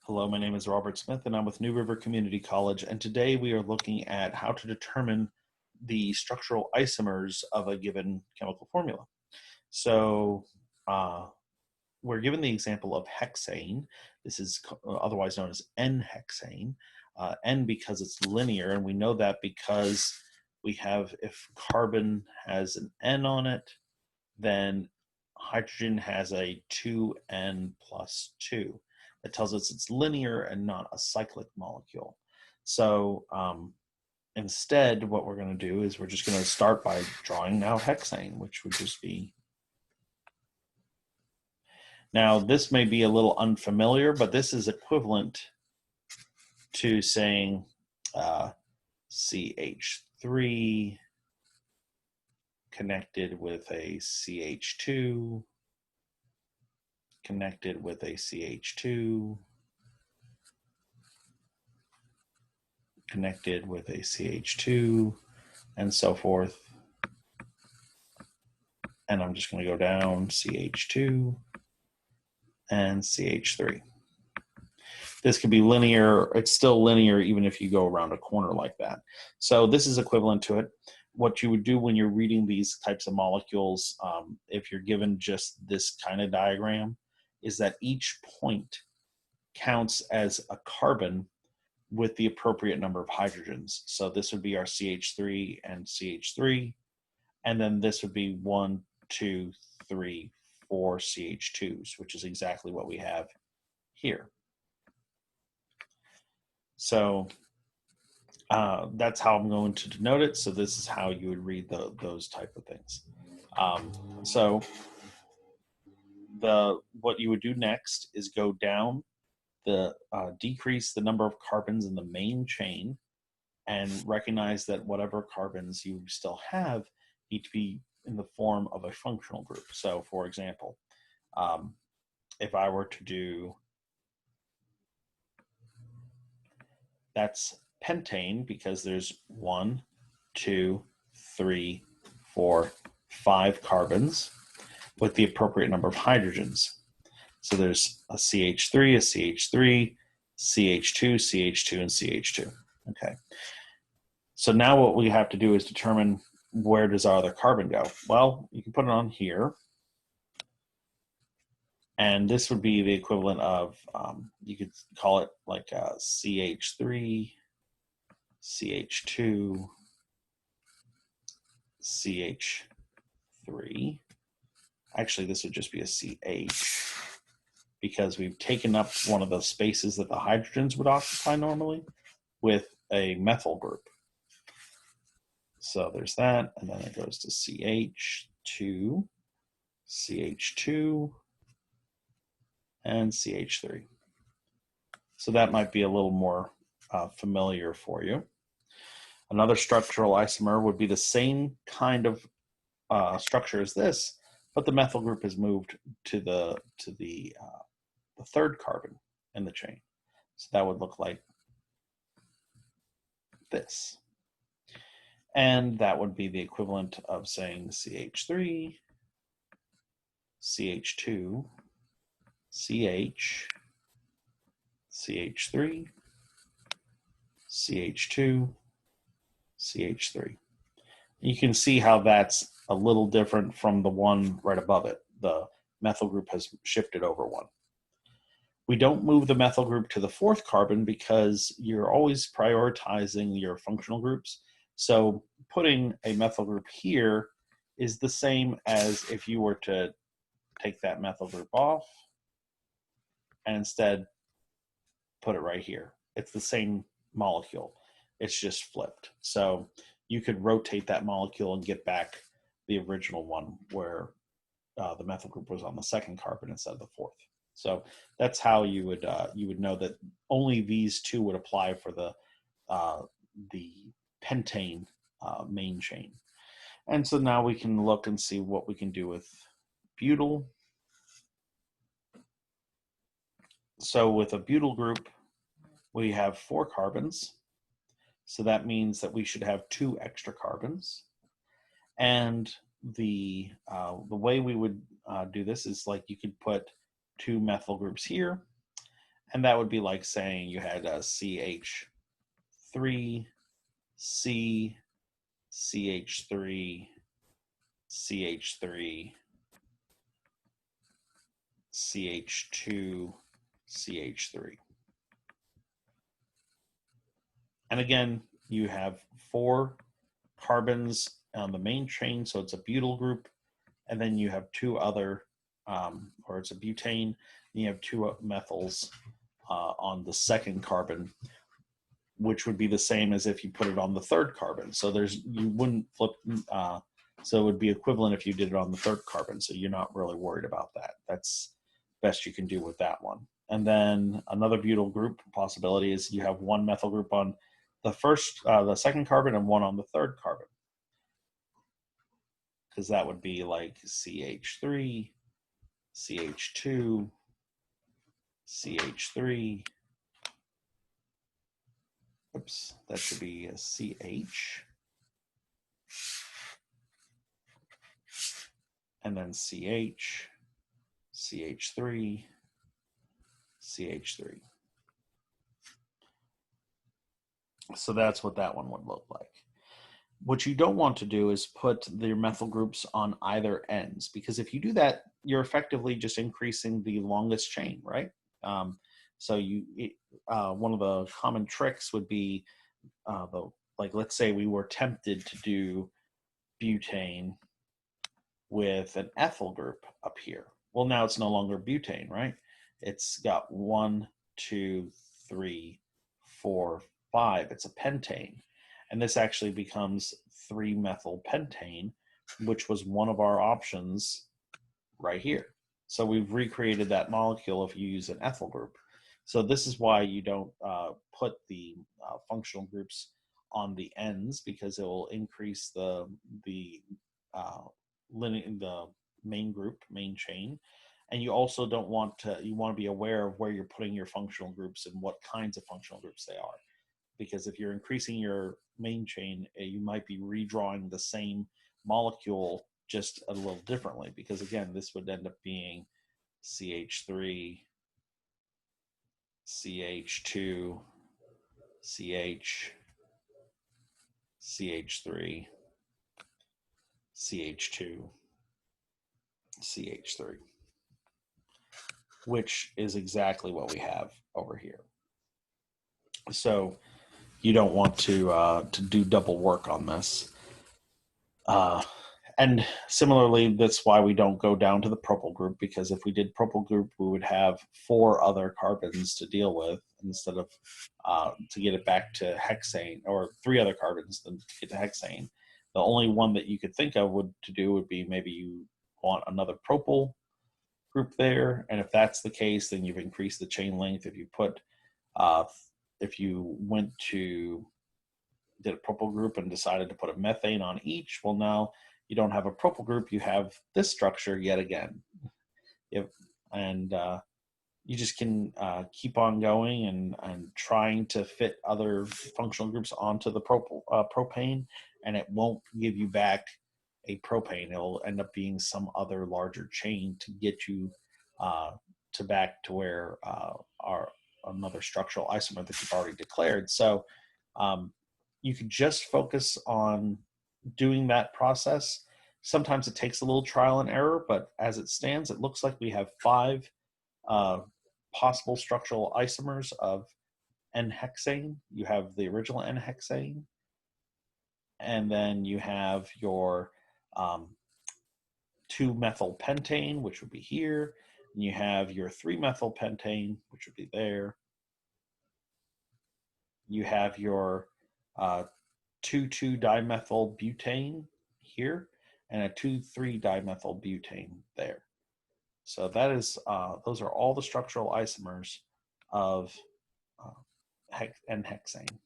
Hello, my name is Robert Smith and I'm with New River Community College, and today we are looking at how to determine the structural isomers of a given chemical formula. So we're given the example of hexane. This is otherwise known as N-hexane. N because it's linear, and we know that because we have, if carbon has an N on it, then hydrogen has a 2N plus 2. That tells us it's linear and not a cyclic molecule. So instead, what we're going to do is we're just going to start by drawing out hexane, which would just be... Now, this may be a little unfamiliar, but this is equivalent to saying CH3 connected with a CH2, connected with a CH2, connected with a CH2, and so forth. And I'm just going to go down CH2 and CH3. This could be linear. It's still linear even if you go around a corner like that. So this is equivalent to it. What you would do when you're reading these types of molecules, if you're given just this kind of diagram, is that each point counts as a carbon with the appropriate number of hydrogens. So this would be our CH3 and CH3, and then this would be 1, 2, 3, 4 CH2s, which is exactly what we have here. So that's how I'm going to denote it. So this is how you would read those type of things. So what you would do next is go down, decrease the number of carbons in the main chain, and recognize that whatever carbons you still have need to be in the form of a functional group. So for example, if I were to do, that's pentane because there's 1, 2, 3, 4, 5 carbons with the appropriate number of hydrogens. So there's a CH3, a CH3, CH2, CH2, and CH2. Okay. So now what we have to do is determine where does our other carbon go. Well, you can put it on here. And this would be the equivalent of, you could call it like a CH3, CH2, CH3. Actually, this would just be a CH because we've taken up one of the spaces that the hydrogens would occupy normally with a methyl group. So there's that, and then it goes to CH2, CH2, and CH3. So that might be a little more familiar for you. Another structural isomer would be the same kind of structure as this, but the methyl group is moved to the third carbon in the chain. So that would look like this. And that would be the equivalent of saying CH3, CH2, CH, CH3, CH2, CH3. You can see how that's a little different from the one right above it. The methyl group has shifted over one. We don't move the methyl group to the fourth carbon because you're always prioritizing your functional groups. So putting a methyl group here is the same as if you were to take that methyl group off and instead put it right here. It's the same molecule. It's just flipped. So you could rotate that molecule and get back the original one where the methyl group was on the second carbon instead of the fourth. So that's how you would know that only these two would apply for the pentane main chain. And so now we can look and see what we can do with butyl. So with a butyl group, we have 4 carbons. So that means that we should have 2 extra carbons. And the way we would do this is like you could put 2 methyl groups here, And that would be like saying you had a CH3, C, CH3, CH3, CH2, CH3. And again, you have 4 carbons on the main chain, so it's a butyl group, and then you have 2 other, or it's a butane, and you have 2 methyls on the second carbon, which would be the same as if you put it on the third carbon. So you wouldn't flip, so it would be equivalent if you did it on the third carbon, so you're not really worried about that. That's best you can do with that one. And then another butyl group possibility is you have 1 methyl group on the second carbon and 1 on the third carbon, because that would be like CH3, CH2, CH3. Oops, that should be a CH. And then CH, CH3, CH3. So that's what that one would look like. What you don't want to do is put the methyl groups on either ends, because if you do that, you're effectively just increasing the longest chain, right? So one of the common tricks would be, like let's say we were tempted to do butane with an ethyl group up here. Well, now it's no longer butane, right? It's got 1, 2, 3, 4, 5. It's a pentane. And this actually becomes 3-methyl pentane, which was one of our options right here. So we've recreated that molecule if you use an ethyl group. So this is why you don't put the functional groups on the ends, because it will increase the main group, main chain. And you also don't want to, you want to be aware of where you're putting your functional groups and what kinds of functional groups they are. Because if you're increasing your main chain, you might be redrawing the same molecule just a little differently, because again, this would end up being CH3, CH2, CH, CH3, CH2, CH3, which is exactly what we have over here. So you don't want to do double work on this. And similarly, that's why we don't go down to the propyl group, because if we did propyl group, we would have 4 other carbons to deal with instead of to get it back to hexane, or 3 other carbons to get to hexane. The only one that you could think of would be maybe you want another propyl group there, and if that's the case, then you've increased the chain length. If you put if you did a propyl group and decided to put a methane on each, well, now you don't have a propyl group, you have this structure yet again. And you just can keep on going and trying to fit other functional groups onto the propane, and it won't give you back a propane. It'll end up being some other larger chain to get you to back to where another structural isomer that you've already declared. So you can just focus on doing that process. Sometimes it takes a little trial and error, but as it stands, it looks like we have 5 possible structural isomers of N-hexane. You have the original N-hexane, and then you have your 2-methyl pentane, which would be here, and you have your 3-methyl pentane, which would be there. You have your 2,2-dimethyl butane here, and a 2,3-dimethyl butane there. So that is those are all the structural isomers of N-hexane.